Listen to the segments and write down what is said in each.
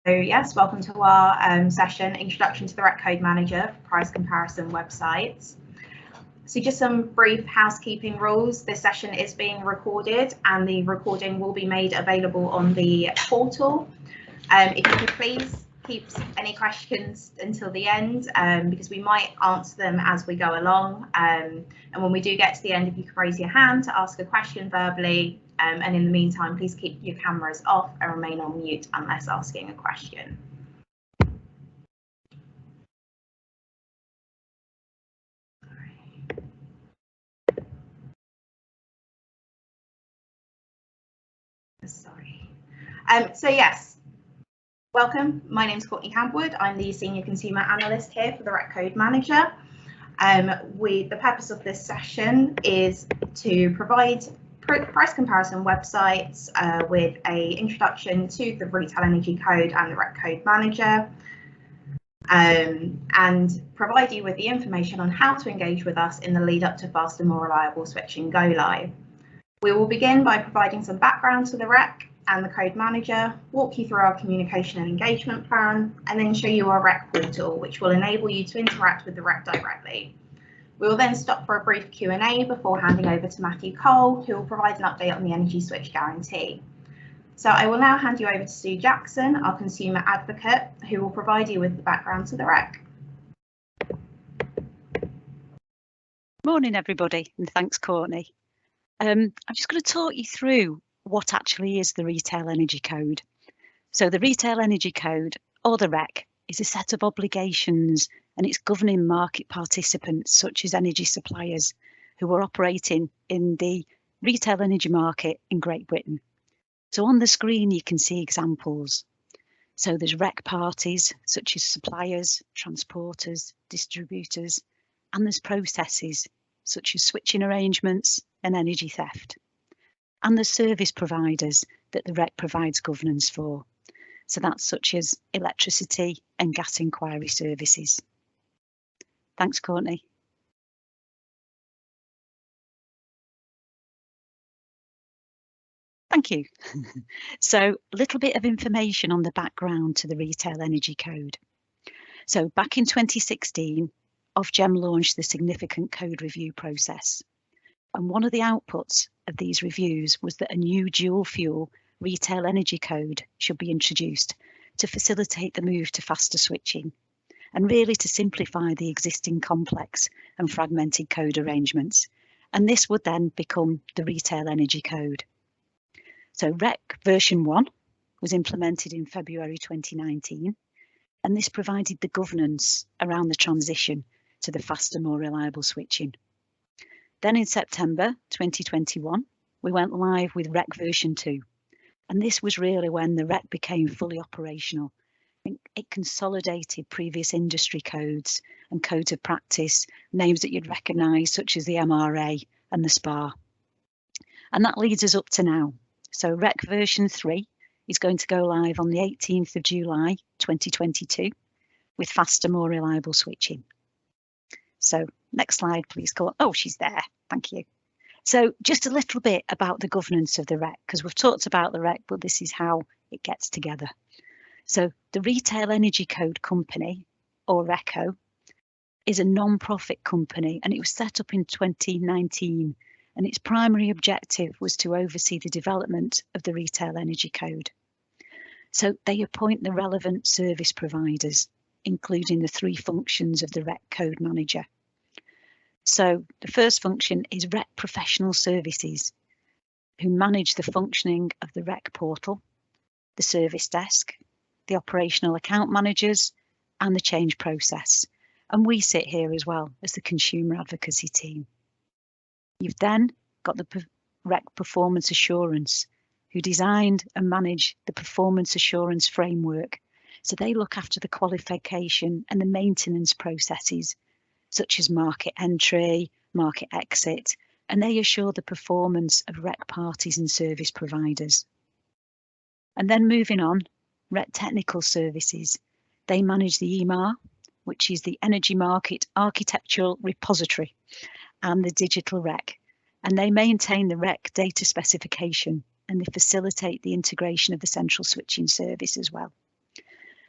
Yes, welcome to our session, Introduction to the REC Code Manager for Price Comparison Websites. So just some brief housekeeping rules. This session is being recorded and the recording will be made available on the portal. If you could please keep any questions until the end, because we might answer them as we go along. And when we do get to the end, if you could raise your hand to ask a question verbally. And in the meantime, please keep your cameras off and remain on mute unless asking a question. Sorry. So yes, welcome. My name is Courtney Campwood. I'm the Senior Consumer Analyst here for the REC Code Manager. The purpose of this session is to provide price comparison websites with an introduction to the Retail Energy Code and the REC Code Manager, and provide you with the information on how to engage with us in the lead up to faster, more reliable switching go live. We will begin by providing some background to the REC and the Code Manager, walk you through our communication and engagement plan, and then show you our REC portal, which will enable you to interact with the REC directly. We will then stop for a brief Q&A before handing over to Matthew Cole, who will provide an update on the Energy Switch Guarantee. So I will now hand you over to Sue Jackson, our consumer advocate, who will provide you with the background to the REC. Morning, everybody, and thanks, Courtney. I'm just going to talk you through what actually is the Retail Energy Code. So the Retail Energy Code, or the REC, is a set of obligations and it's governing market participants such as energy suppliers who are operating in the retail energy market in Great Britain. So on the screen you can see examples. So there's REC parties such as suppliers, transporters, distributors, and there's processes such as switching arrangements and energy theft. And there's service providers that the REC provides governance for. So that's such as electricity and gas inquiry services. Thanks, Courtney. Thank you. So a little bit of information on the background to the Retail Energy Code. So back in 2016, Ofgem launched the significant code review process. And one of the outputs of these reviews was that a new dual fuel Retail Energy Code should be introduced to facilitate the move to faster switching and really to simplify the existing complex and fragmented code arrangements. And this would then become the Retail Energy Code. So REC version 1 was implemented in February 2019, and this provided the governance around the transition to the faster, more reliable switching. Then in September 2021, we went live with REC version 2. And this was really when the REC became fully operational. It consolidated previous industry codes and codes of practice, names that you'd recognise, such as the MRA and the SPA. And that leads us up to now. So REC version 3 is going to go live on the 18th of July 2022 with faster, more reliable switching. So next slide, please. Oh, she's there. Thank you. So just a little bit about the governance of the REC, because we've talked about the REC, but this is how it gets together. So the Retail Energy Code Company, or RECO, is a non-profit company, and it was set up in 2019, and its primary objective was to oversee the development of the Retail Energy Code. So they appoint the relevant service providers, including the 3 functions of the REC Code Manager. So the first function is REC Professional Services, who manage the functioning of the REC portal, the service desk, the operational account managers, and the change process. And we sit here as well as the consumer advocacy team. You've then got the REC Performance Assurance, who designed and manage the performance assurance framework. So they look after the qualification and the maintenance processes, such as market entry, market exit, and they assure the performance of REC parties and service providers. And then moving on, REC Technical Services. They manage the EMAR, which is the Energy Market Architectural Repository, and the Digital REC. And they maintain the REC data specification, and they facilitate the integration of the central switching service as well.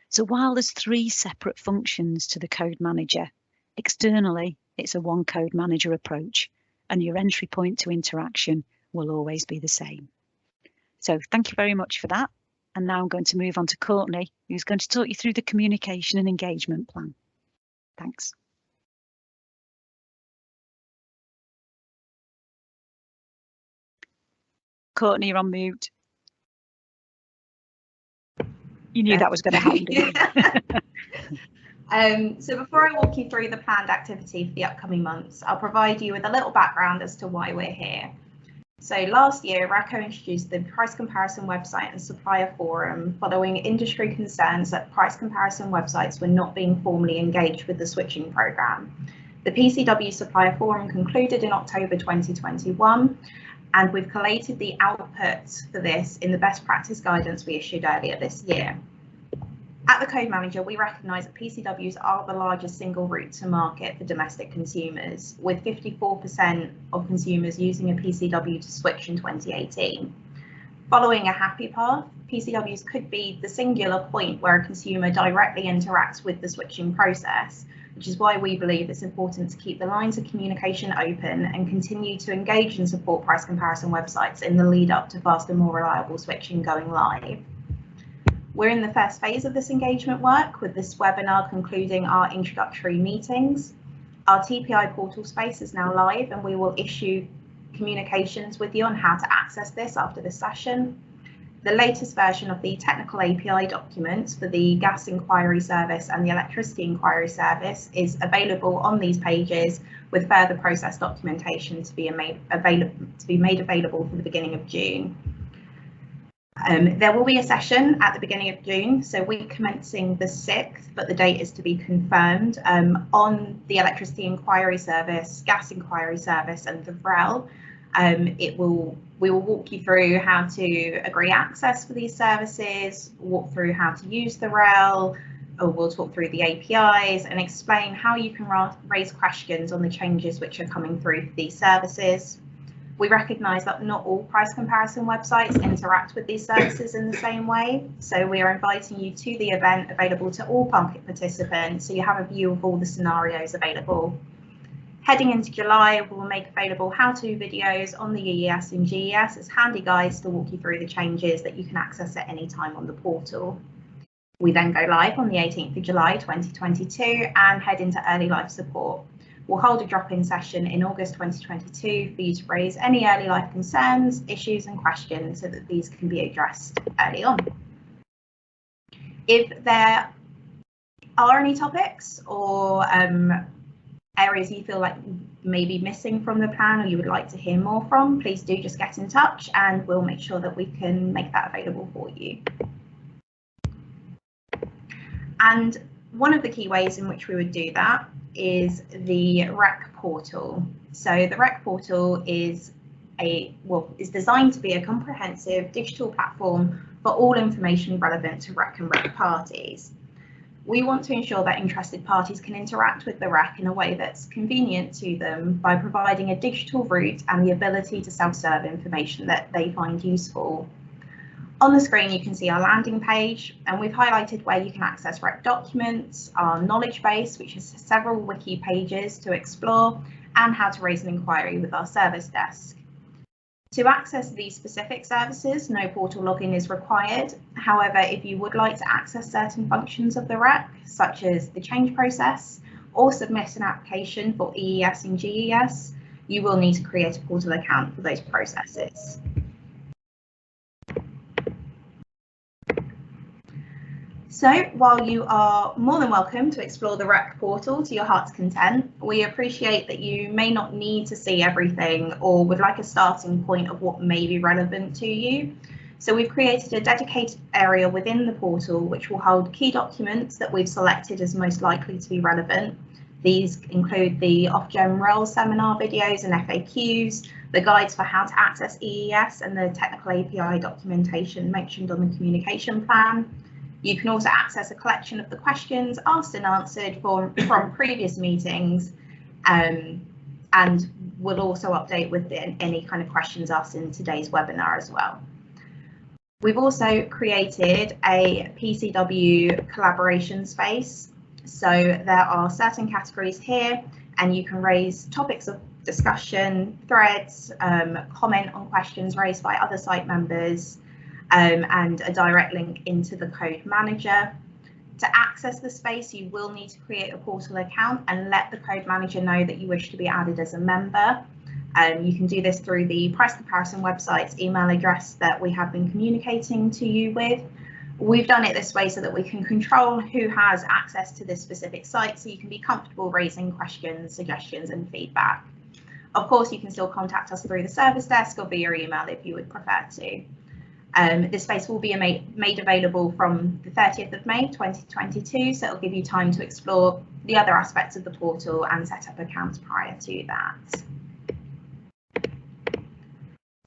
So while there's 3 separate functions to the code manager, externally it's a one code manager approach, and your entry point to interaction will always be the same. So thank you very much for that. And now I'm going to move on to Courtney, who's going to talk you through the communication and engagement plan. Thanks. Courtney, you're on mute. You knew that was going to happen, didn't you? So before I walk you through the planned activity for the upcoming months, I'll provide you with a little background as to why we're here. So last year, RACCO introduced the price comparison website and supplier forum following industry concerns that price comparison websites were not being formally engaged with the switching programme. The PCW supplier forum concluded in October 2021, and we've collated the outputs for this in the best practice guidance we issued earlier this year. At the Code Manager, we recognise that PCWs are the largest single route to market for domestic consumers, with 54% of consumers using a PCW to switch in 2018. Following a happy path, PCWs could be the singular point where a consumer directly interacts with the switching process, which is why we believe it's important to keep the lines of communication open and continue to engage and support price comparison websites in the lead up to faster, more reliable switching going live. We're in the first phase of this engagement work, with this webinar concluding our introductory meetings. Our TPI portal space is now live, and we will issue communications with you on how to access this after this session. The latest version of the technical API documents for the gas inquiry service and the electricity inquiry service is available on these pages, with further process documentation to be made available for the beginning of June. There will be a session at the beginning of June, so week commencing the 6th, but the date is to be confirmed, on the electricity inquiry service, gas inquiry service and the VREL. We will walk you through how to agree access for these services, walk through how to use the REL, or we'll talk through the APIs and explain how you can raise questions on the changes which are coming through for these services. We recognise that not all price comparison websites interact with these services in the same way, so we are inviting you to the event available to all market participants, so you have a view of all the scenarios available. Heading into July, we'll make available how-to videos on the EES and GES as handy guides to walk you through the changes that you can access at any time on the portal. We then go live on the 18th of July 2022 and head into early life support. We'll hold a drop-in session in August 2022 for you to raise any early life concerns, issues and questions so that these can be addressed early on. If there are any topics or areas you feel like may be missing from the plan or you would like to hear more from, please do just get in touch and we'll make sure that we can make that available for you. And one of the key ways in which we would do that is the REC portal. So the REC portal is designed to be a comprehensive digital platform for all information relevant to REC and REC parties. We want to ensure that interested parties can interact with the REC in a way that's convenient to them by providing a digital route and the ability to self-serve information that they find useful. On the screen, you can see our landing page, and we've highlighted where you can access REC documents, our knowledge base, which has several wiki pages to explore, and how to raise an inquiry with our service desk. To access these specific services, no portal login is required. However, if you would like to access certain functions of the REC, such as the change process, or submit an application for EES and GES, you will need to create a portal account for those processes. So while you are more than welcome to explore the REC portal to your heart's content, we appreciate that you may not need to see everything or would like a starting point of what may be relevant to you. So we've created a dedicated area within the portal which will hold key documents that we've selected as most likely to be relevant. These include the Ofgem REL seminar videos and FAQs, the guides for how to access EES and the technical API documentation mentioned on the communication plan. You can also access a collection of the questions asked and answered from previous meetings, and we'll also update with any kind of questions asked in today's webinar as well. We've also created a PCW collaboration space. So there are certain categories here, and you can raise topics of discussion, threads, comment on questions raised by other site members, and a direct link into the code manager. To access the space, you will need to create a portal account and let the code manager know that you wish to be added as a member. You can do this through the price comparison website's email address that we have been communicating to you with. We've done it this way so that we can control who has access to this specific site, so you can be comfortable raising questions, suggestions and feedback. Of course, you can still contact us through the service desk or via email if you would prefer to. This space will be made available from the 30th of May 2022, so it'll give you time to explore the other aspects of the portal and set up accounts prior to that.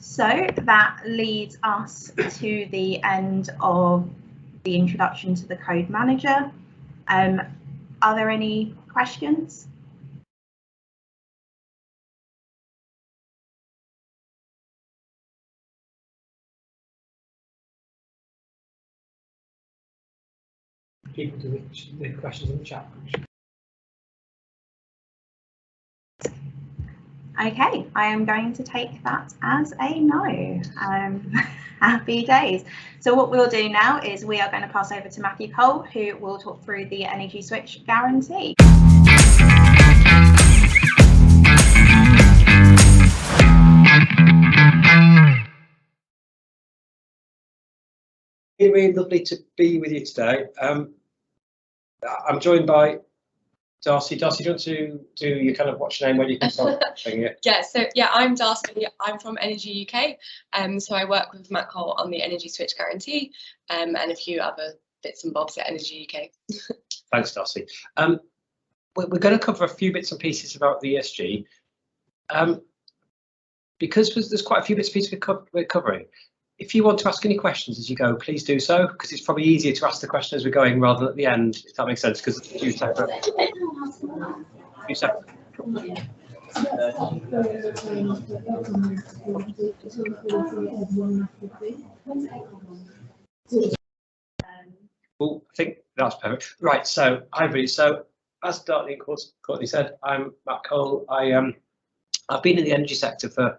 So that leads us to the end of the introduction to the code manager. Are there any questions? People do the questions in the chat. Okay, I am going to take that as a no. Happy days. So what we'll do now is we are going to pass over to Matthew Cole, who will talk through the energy switch guarantee. Really lovely to be with you today. I'm joined by Darcy. Darcy, do you want to do your kind of what's your name, where you can start showing it? Yeah, so I'm Darcy. I'm from Energy UK. So I work with Matt Cole on the Energy Switch Guarantee and a few other bits and bobs at Energy UK. Thanks, Darcy. We're going to cover a few bits and pieces about the ESG. Because there's quite a few bits and pieces we're covering. If you want to ask any questions as you go, please do so, because it's probably easier to ask the question as we're going rather than at the end, if that makes sense, because it's a few seconds. Well, I think that's perfect. Right, so hi everybody. So as Courtney said, I'm Matt Cole. I've been in the energy sector for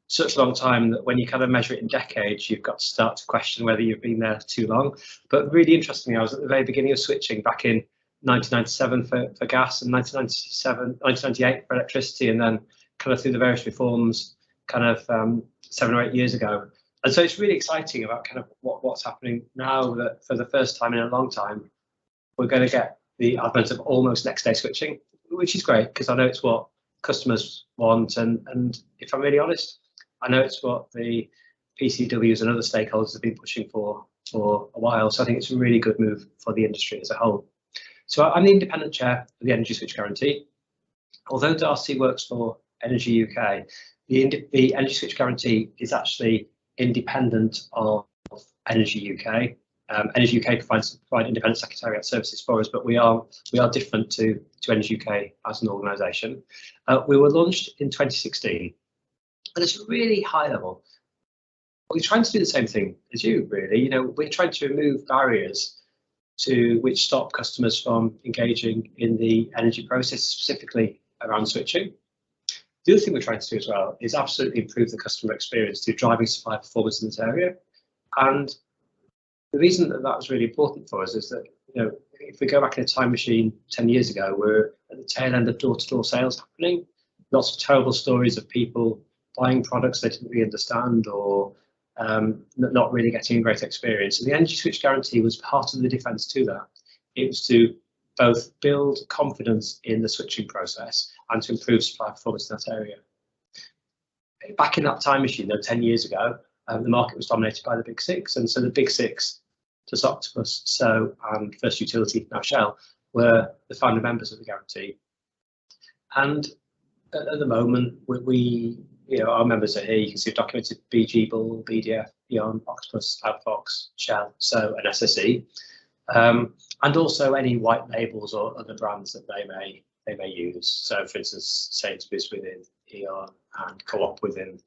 such a long time that when you kind of measure it in decades, you've got to start to question whether you've been there too long. But really interestingly, I was at the very beginning of switching back in 1997 for gas and 1998 for electricity, and then kind of through the various reforms kind of 7 or 8 years ago. And so it's really exciting about kind of what's happening now, that for the first time in a long time, we're going to get the advent of almost next day switching, which is great because I know it's what customers want. And if I'm really honest, I know it's what the PCWs and other stakeholders have been pushing for a while. So I think it's a really good move for the industry as a whole. So I'm the independent chair of the Energy Switch Guarantee. Although Darcy works for Energy UK, the Energy Switch Guarantee is actually independent of Energy UK. Energy UK provide independent secretariat services for us, but we are different to Energy UK as an organisation. We were launched in 2016, and it's really high level. We're trying to do the same thing as you, really. You know, we're trying to remove barriers which stop customers from engaging in the energy process, specifically around switching. The other thing we're trying to do as well is absolutely improve the customer experience through driving supply performance in this area. And the reason that was really important for us is that, you know, if we go back in a time machine 10 years ago, we're at the tail end of door-to-door sales happening. Lots of terrible stories of people buying products they didn't really understand or not really getting a great experience. And the Energy Switch Guarantee was part of the defence to that. It was to both build confidence in the switching process and to improve supply performance in that area. Back in that time machine, though, 10 years ago, the market was dominated by the Big Six. And so the Big Six, plus Octopus, So, and First Utility, now Shell, were the founder members of the guarantee. And at the moment, our members are here. You can see documented BG, Bull, BDF, E.ON, Octopus, Outfox, Shell, So, and SSE, and also any white labels or other brands that they may use. So, for instance, Sainsbury's within E.ON and Co-op within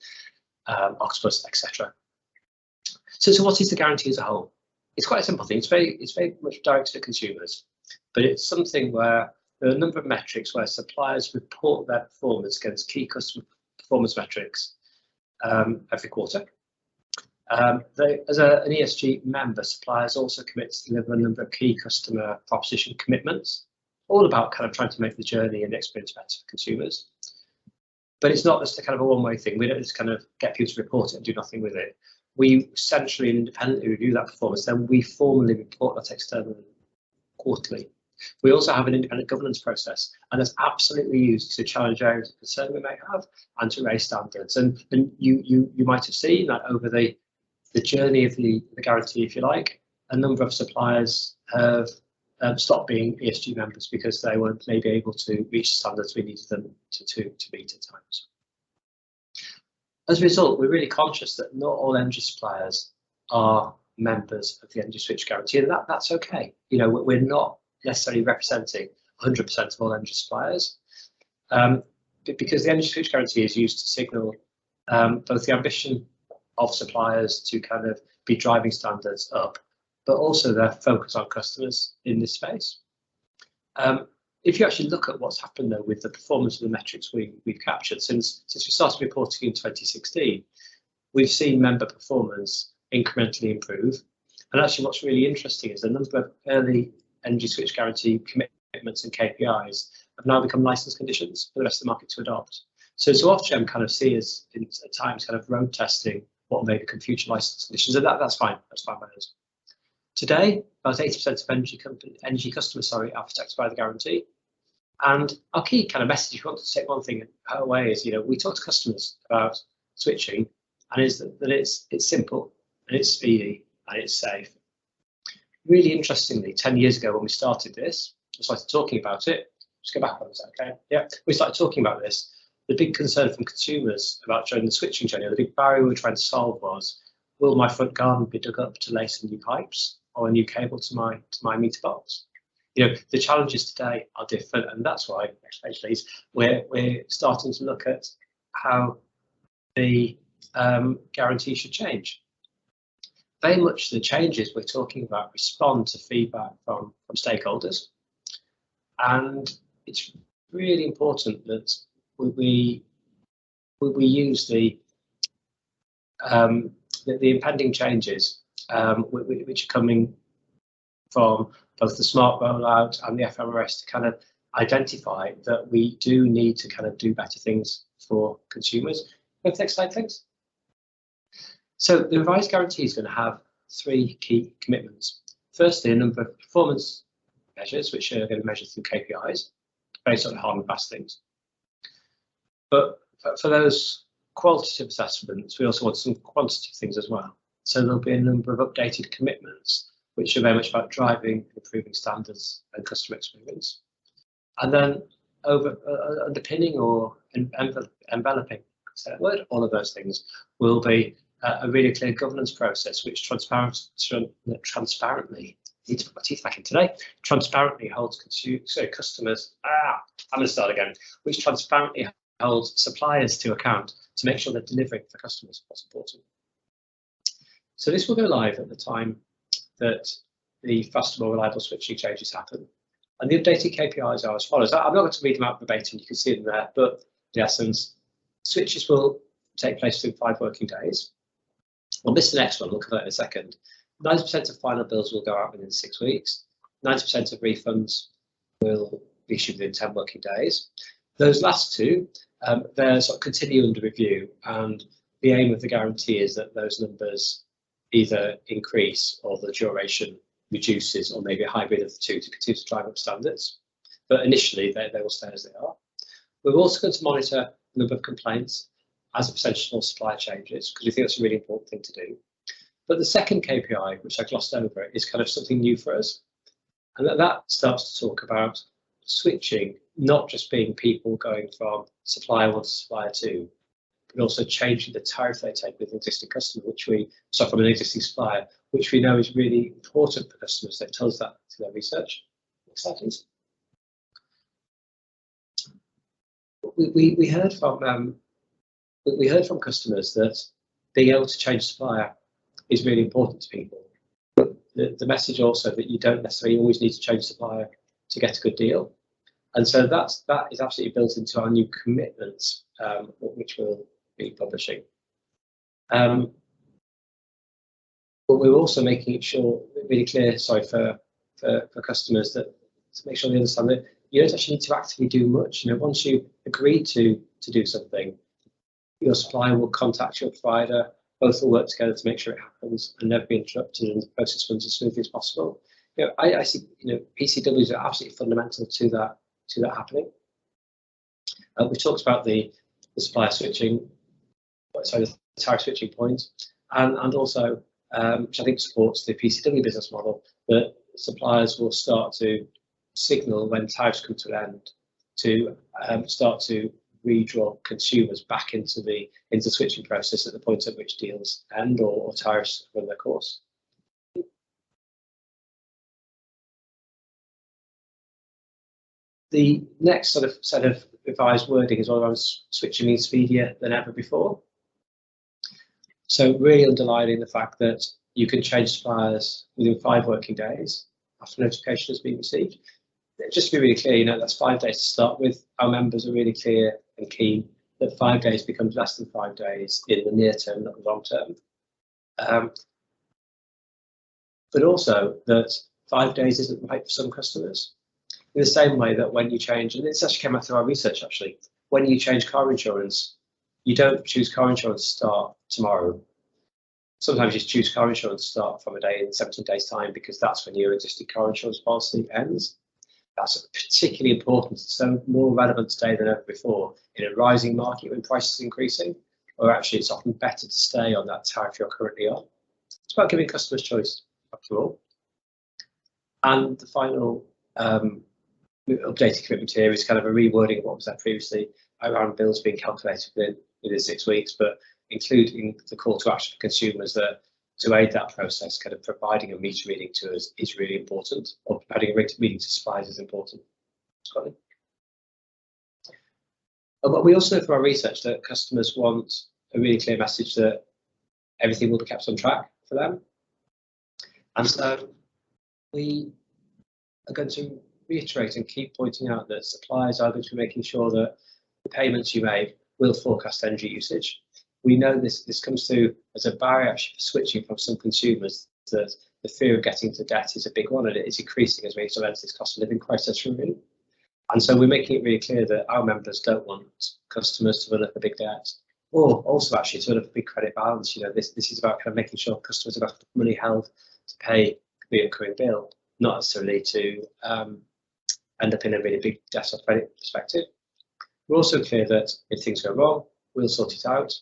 Octopus, etc. So what is the guarantee as a whole? It's quite a simple thing. It's very much directed at consumers, but it's something where there are a number of metrics where suppliers report their performance against key customer performance metrics every quarter. As an ESG member, suppliers also commit to deliver a number of key customer proposition commitments, all about kind of trying to make the journey and the experience better for consumers. But it's not just a kind of a one-way thing. We don't just kind of get people to report it and do nothing with it. We centrally and independently review that performance, then we formally report that externally quarterly. We also have an independent governance process, and that's absolutely used to challenge areas of concern we may have and to raise standards. And you might have seen that over the journey of the guarantee, if you like, a number of suppliers have stopped being ESG members because they weren't maybe able to reach the standards we needed them to meet at times. As a result, we're really conscious that not all energy suppliers are members of the Energy Switch Guarantee, and that's okay. You know, we're not necessarily representing 100% of all energy suppliers, because the Energy Switch Guarantee is used to signal both the ambition of suppliers to kind of be driving standards up, but also their focus on customers in this space. If you actually look at what's happened though with the performance of the metrics we've captured since we started reporting in 2016, we've seen member performance incrementally improve. And actually what's really interesting is the number of early Energy Switch Guarantee commitments and KPIs have now become license conditions for the rest of the market to adopt. So Ofgem kind of see us at times kind of road testing what may become future license conditions, and that's fine by us. Today, about 80% of energy customers are protected by the guarantee. And our key kind of message, if you want to take one thing away, is, you know, we talk to customers about switching, and is that it's simple and it's speedy and it's safe. Really interestingly, 10 years ago when we started this, we started talking about it. Just go back one second, okay? Yeah, we started talking about this. The big concern from consumers about during the switching journey, the big barrier we were trying to solve was, will my front garden be dug up to lay some new pipes or a new cable to my meter box? You know, the challenges today are different, and that's why actually we're starting to look at how the guarantee should change. Very much the changes we're talking about respond to feedback from stakeholders, and it's really important that we use the impending changes which are coming from both the smart rollout and the FMRS to kind of identify that we do need to kind of do better things for consumers. Next slide, thanks. So the revised guarantee is going to have 3 key commitments. Firstly, a number of performance measures which are going to measure through KPIs based on hard and fast things. But for those qualitative assessments, we also want some quantitative things as well. So there'll be a number of updated commitments, which are very much about driving, improving standards and customer experience. And then underpinning or enveloping, say that word, all of those things will be a really clear governance process, which transparently, need to put my teeth back in today, transparently holds customers, I'm going to start again, which transparently holds suppliers to account to make sure they're delivering for customers what's important. So this will go live at the time that the faster, more reliable switching changes happen. And the updated KPIs are as follows. I'm not going to read them out verbatim, you can see them there, but in essence, switches will take place within 5 working days. We'll miss the next one, we'll cover that in a second. 90% of final bills will go out within 6 weeks. 90% of refunds will be issued within 10 working days. Those last 2, they're sort of continue under review, and the aim of the guarantee is that those numbers either increase or the duration reduces, or maybe a hybrid of the 2 to continue to drive up standards. But initially, they will stay as they are. We're also going to monitor the number of complaints as a percentage of all supply changes, because we think that's a really important thing to do. But the second KPI, which I glossed over, is kind of something new for us. And that starts to talk about switching, not just being people going from supplier 1 to supplier 2, but also changing the tariff they take with an existing customer, from an existing supplier, which we know is really important for customers. They've told us that through their research. Next slide, please. We heard from customers that being able to change supplier is really important to people. But the message also that you don't necessarily always need to change supplier to get a good deal. And so that is absolutely built into our new commitments, which we'll be publishing. But we're also making it really clear, for customers, that to make sure they understand that you don't actually need to actively do much. Once you agree to do something, your supplier will contact your provider. Both will work together to make sure it happens and never be interrupted, and the process runs as smoothly as possible. I see, PCWs are absolutely fundamental to that happening. We talked about the supplier switching, the tariff switching point, and also, which I think supports the PCW business model, that suppliers will start to signal when tariffs come to an end to start to redraw consumers back into the switching process at the point at which deals end or tariffs run their course. The next sort of set of revised wording is all around switching being speedier than ever before. So really underlining the fact that you can change suppliers within 5 working days after notification has been received. Just to be really clear, that's 5 days to start with. Our members are really clear and keen that 5 days becomes less than 5 days in the near term, not the long term. But also that 5 days isn't right for some customers. In the same way that when you change, and this actually came out through our research actually, when you change car insurance, you don't choose car insurance to start tomorrow. Sometimes you choose car insurance to start from a day in 17 days time, because that's when your existing car insurance policy ends. That's particularly important, so more relevant today than ever before in a rising market when prices are increasing, or actually it's often better to stay on that tariff you're currently on. It's about giving customers choice, after all. And the final updated commitment here is kind of a rewording of what was there previously around bills being calculated within 6 weeks, but including the call to action for consumers that to aid that process, kind of providing a meter reading to us is really important, or providing a reading to suppliers is important. Scotty? But we also know from our research that customers want a really clear message that everything will be kept on track for them. And so we are going to reiterate and keep pointing out that suppliers are going to be making sure that the payments you make will forecast energy usage. We know this comes through as a barrier actually for switching from some consumers, that the fear of getting into debt is a big one, and it is increasing as we enter this cost of living crisis really. And so we're making it really clear that our members don't want customers to run up a big debt, or also actually to run up a big credit balance. This is about kind of making sure customers have got money held to pay the recurring bill, not necessarily to end up in a really big debt or credit perspective. We're also clear that if things go wrong, we'll sort it out.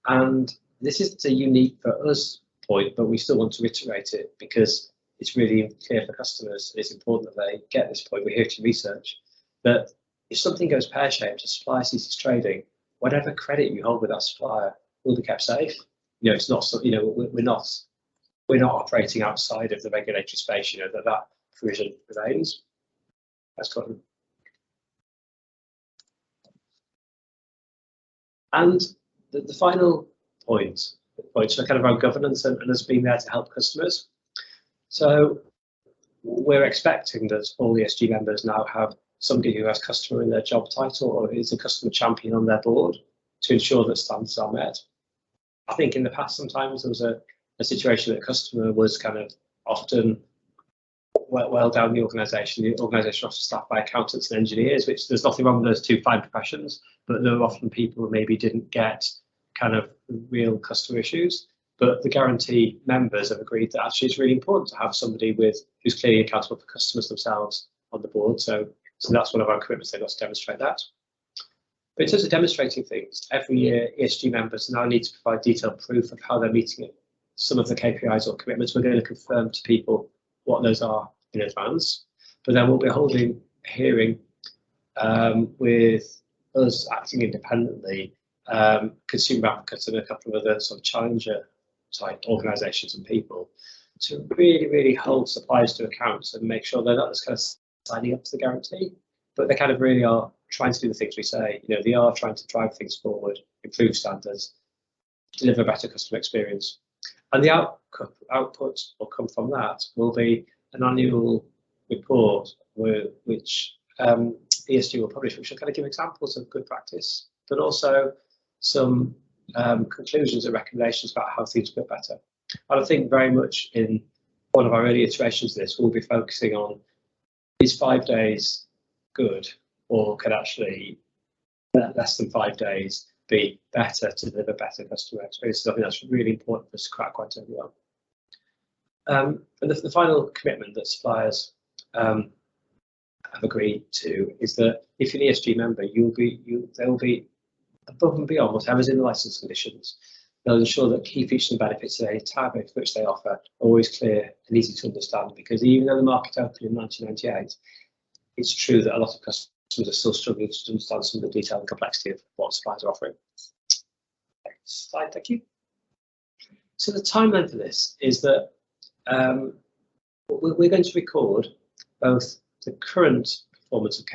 And this is a unique for us point, but we still want to reiterate it because it's really clear for customers. It's important that they get this point. We're here to research that if something goes pear-shaped, a supplier ceases trading, whatever credit you hold with that supplier will be kept safe. It's not, we're not operating outside of the regulatory space. That provision remains. That's got. And the final points are kind of around governance and us being there to help customers. So we're expecting that all ESG members now have somebody who has customer in their job title or is a customer champion on their board to ensure that standards are met. I think in the past sometimes there was a situation that customer was kind of often well down the organisation. The organisation was staffed by accountants and engineers, which there's nothing wrong with those two fine professions, but there were often people who maybe didn't get kind of real customer issues. But the guarantee members have agreed that actually it's really important to have somebody who's clearly accountable for customers themselves on the board. So that's one of our commitments. They've got to demonstrate that. But in terms of demonstrating things, every year ESG members now need to provide detailed proof of how they're meeting it. Some of the KPIs or commitments, we're going to confirm to people what those are in advance. But then we'll be holding a hearing with us acting independently, consumer advocates and a couple of other sort of challenger type organisations and people to really hold suppliers to account and make sure they're not just kind of signing up to the guarantee, but they kind of really are trying to do the things we say. They are trying to drive things forward, improve standards, deliver better customer experience. And the output will come from that will be an annual report which ESG will publish, which will kind of give examples of good practice, but also some conclusions and recommendations about how things get better. And I think very much in one of our early iterations of this, we'll be focusing on, is 5 days good, or can actually less than 5 days be better to deliver better customer experiences? I think that's really important for us to crack quite early on. And the final commitment that suppliers have agreed to is that if you're an ESG member, they will be above and beyond whatever's in the license conditions. They'll ensure that key features and benefits of any tariff which they offer are always clear and easy to understand, because even though the market opened in 1998, it's true that a lot of customers are still struggling to understand some of the detail and complexity of what suppliers are offering. Next slide, thank you. So the timeline for this is that we're going to record both the current performance of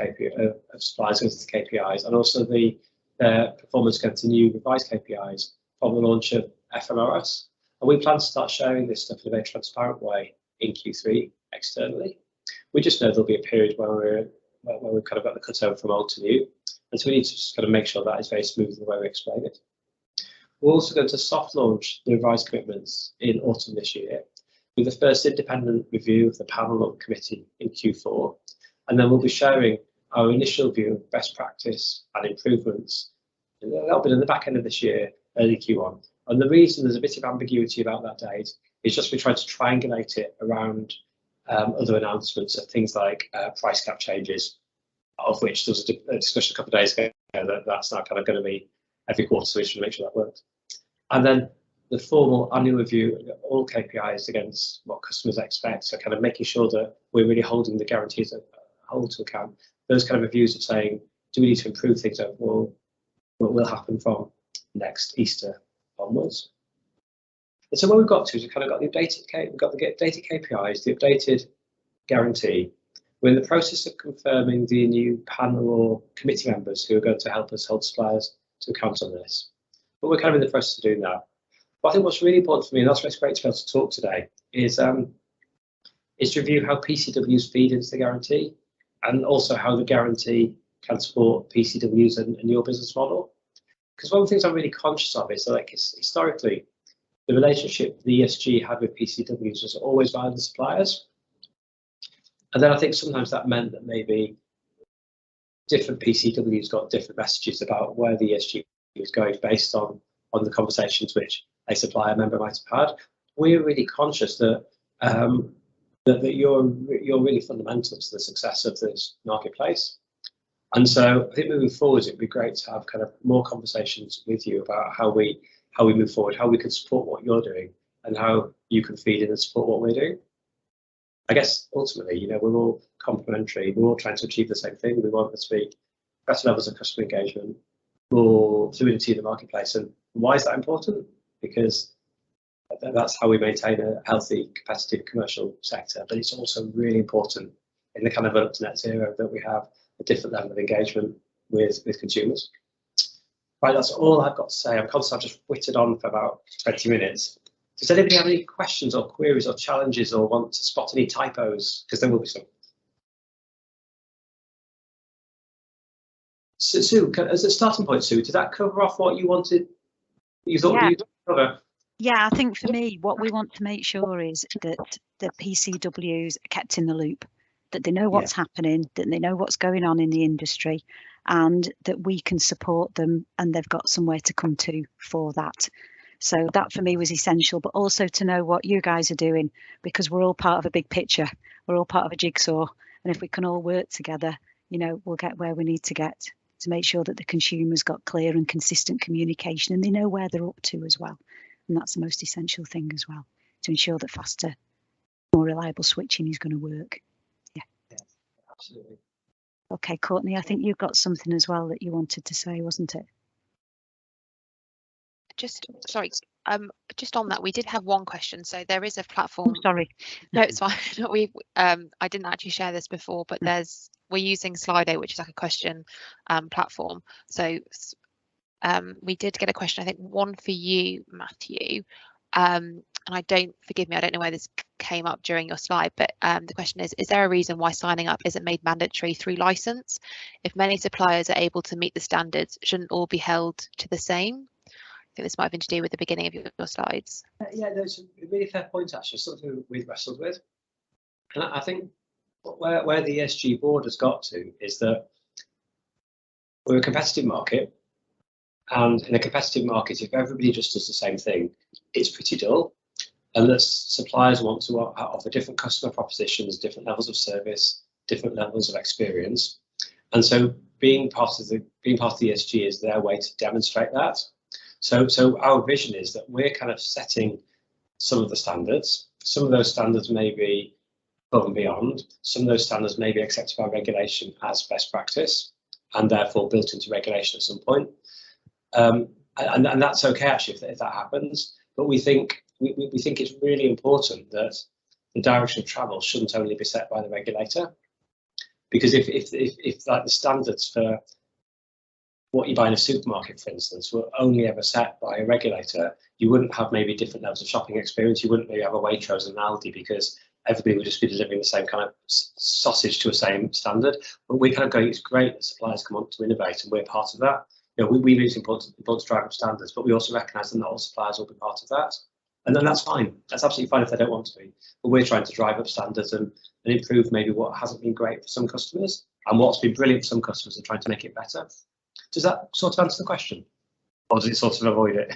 suppliers against the KPIs, and also the performance against the new revised KPIs from the launch of FMRS. And we plan to start sharing this stuff in a very transparent way in Q3 externally. We just know there'll be a period where we've kind of got the cutover from old to new, and so we need to just kind of make sure that is very smooth in the way we explain it. We're also going to soft launch the revised commitments in autumn this year, with the first independent review of the panel or committee in Q4, and then we'll be sharing our initial view of best practice and improvements a little bit in the back end of this year, early Q1. And the reason there's a bit of ambiguity about that date is just we tried to triangulate it around other announcements of things like price cap changes, of which there was a discussion a couple of days ago that's now kind of going to be every quarter, so we should make sure that works. And then the formal annual review of all KPIs against what customers expect, so kind of making sure that we're really holding the guarantees to account. Those kind of reviews of saying, do we need to improve things overall? What will happen from next Easter onwards? And so what we've got to is we've kind of got the updated KPIs, the updated guarantee. We're in the process of confirming the new panel or committee members who are going to help us hold suppliers to account on this. But we're kind of in the process of doing that. But I think what's really important for me, and that's why it's great to be able to talk today, is to review how PCWs feed into the guarantee, and also how the guarantee can support PCWs and your business model. Because one of the things I'm really conscious of is that historically, the relationship the ESG had with PCWs was always via the suppliers. And then I think sometimes that meant that maybe different PCWs got different messages about where the ESG was going based on the conversations which a supplier member might have had. We're really conscious that that you're really fundamental to the success of this marketplace. And so I think moving forward, it'd be great to have kind of more conversations with you about how we move forward, how we can support what you're doing, and how you can feed in and support what we're doing. I guess ultimately, we're all complementary. We're all trying to achieve the same thing. We want there to be better levels of customer engagement, more fluidity in the marketplace. And why is that important? Because that's how we maintain a healthy, competitive commercial sector. But it's also really important in the kind of up to net zero that we have a different level of engagement with consumers. Right, that's all I've got to say. I'm conscious I've just whittled on for about 20 minutes. Does anybody have any questions or queries or challenges, or want to spot any typos? Because there will be some. So, Sue, as a starting point, Sue, did that cover off what you wanted? You thought you'd cover? Yeah, I think for me, what we want to make sure is that the PCWs are kept in the loop, that they know what's happening, that they know what's going on in the industry, and that we can support them and they've got somewhere to come to for that. So that for me was essential, but also to know what you guys are doing, because we're all part of a big picture. We're all part of a jigsaw. And if we can all work together, we'll get where we need to get, to make sure that the consumer's got clear and consistent communication and they know where they're up to as well. And that's the most essential thing as well, to ensure that faster, more reliable switching is going to work. Yeah, absolutely. Okay, Courtney, I think you've got something as well that you wanted to say, wasn't it? Just on that, we did have one question. So there is a platform. Oh, sorry. No, it's fine. I didn't actually share this before, but we're using Slido, which is like a question platform. So we did get a question, I think one for you, Matthew, and forgive me, I don't know where this came up during your slide, but the question is there a reason why signing up isn't made mandatory through license? If many suppliers are able to meet the standards, shouldn't all be held to the same? I think this might have been to do with the beginning of your slides. Yeah, those are really fair points, actually, something we've wrestled with. And I think where the ESG board has got to is that we're a competitive market. And in a competitive market, if everybody just does the same thing, it's pretty dull. Unless suppliers want to offer different customer propositions, different levels of service, different levels of experience. And so being part of the ESG is their way to demonstrate that. So our vision is that we're kind of setting some of the standards. Some of those standards may be above and beyond. Some of those standards may be accepted by regulation as best practice and therefore built into regulation at some point. And that's okay, actually, if that happens. But we think it's really important that the direction of travel shouldn't only be set by the regulator, because if like the standards for what you buy in a supermarket, for instance, were only ever set by a regulator, you wouldn't have maybe different levels of shopping experience. You wouldn't maybe have a Waitrose and Aldi because everybody would just be delivering the same kind of sausage to a same standard. But we kind of go, it's great that suppliers come on to innovate, and we're part of that. You know, we believe it's important to drive up standards, but we also recognise that not all suppliers will be part of that. And then that's fine. That's absolutely fine if they don't want to be. But we're trying to drive up standards and improve maybe what hasn't been great for some customers and what's been brilliant for some customers and trying to make it better. Does that sort of answer the question? Or does it sort of avoid it?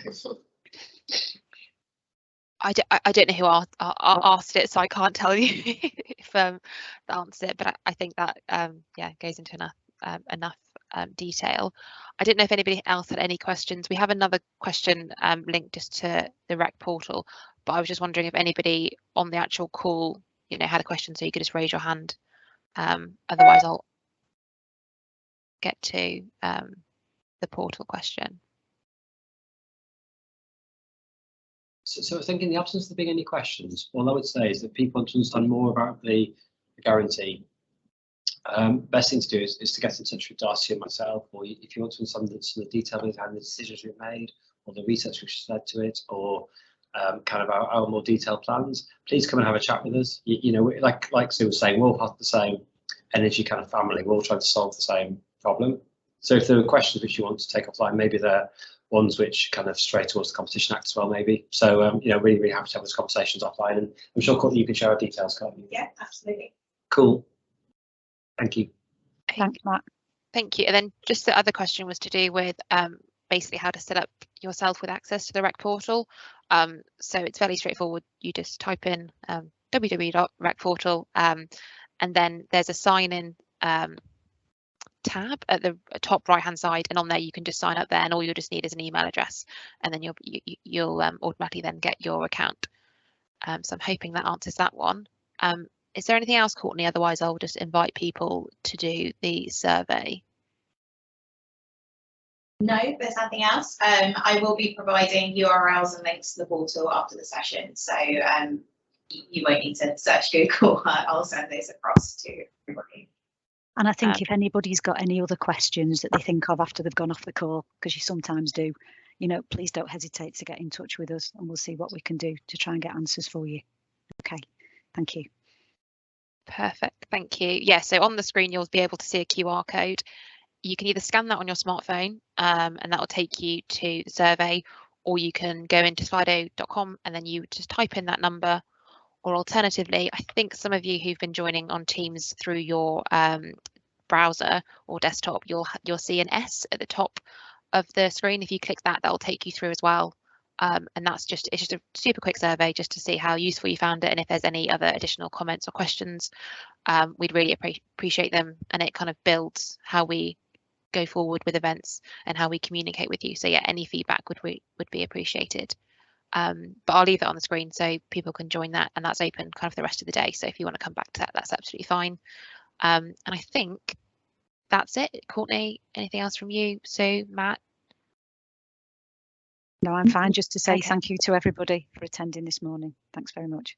I don't know who asked it, so I can't tell you if that answered it, but I think that goes into enough detail. I didn't know if anybody else had any questions. We have another question linked just to the REC portal, but I was just wondering if anybody on the actual call, had a question, so you could just raise your hand. Otherwise, I'll get to the portal question. So I think in the absence of there being any questions, all I would say is that people want to understand more about the guarantee. Best thing to do is to get in touch with Darcy and myself, or if you want to understand some of the detail behind the decisions we've made, or the research which has led to it, or kind of our more detailed plans, please come and have a chat with us. Like Sue was saying, we're all part of the same energy kind of family. We're all trying to solve the same problem. So if there are questions which you want to take offline, maybe they're ones which kind of stray towards the Competition Act as well, maybe. So, really, really happy to have those conversations offline. And I'm sure, Courtney, you can share our details, can't you? Yeah, absolutely. Cool. Thank you. Thanks, Matt. Thank you. And then just the other question was to do with basically how to set up yourself with access to the REC portal. So it's fairly straightforward. You just type in www.recportal, and then there's a sign in tab at the top right hand side, and on there you can just sign up there, and all you'll just need is an email address, and then you'll automatically then get your account. So I'm hoping that answers that one. Is there anything else, Courtney? Otherwise I'll just invite people to do the survey. No, there's nothing else. I will be providing URLs and links to the portal after the session, so you won't need to search Google. I'll send those across to everybody. And I think if anybody's got any other questions that they think of after they've gone off the call, because you sometimes do, please don't hesitate to get in touch with us, and we'll see what we can do to try and get answers for you. Okay, thank you. Perfect, thank you. Yeah, so on the screen you'll be able to see a QR code. You can either scan that on your smartphone and that will take you to the survey, or you can go into slido.com and then you just type in that number. Or alternatively, I think some of you who've been joining on Teams through your browser or desktop, you'll see an S at the top of the screen. If you click that, that'll take you through as well. And it's just a super quick survey just to see how useful you found it, and if there's any other additional comments or questions, we'd really appreciate them, and it kind of builds how we go forward with events and how we communicate with you. So yeah, any feedback would be appreciated. But I'll leave it on the screen so people can join that, and that's open kind of the rest of the day. So if you want to come back to that, that's absolutely fine. And I think that's it. Courtney, anything else from you? Sue, Matt? No, I'm fine. Just to say thank you to everybody for attending this morning. Thanks very much.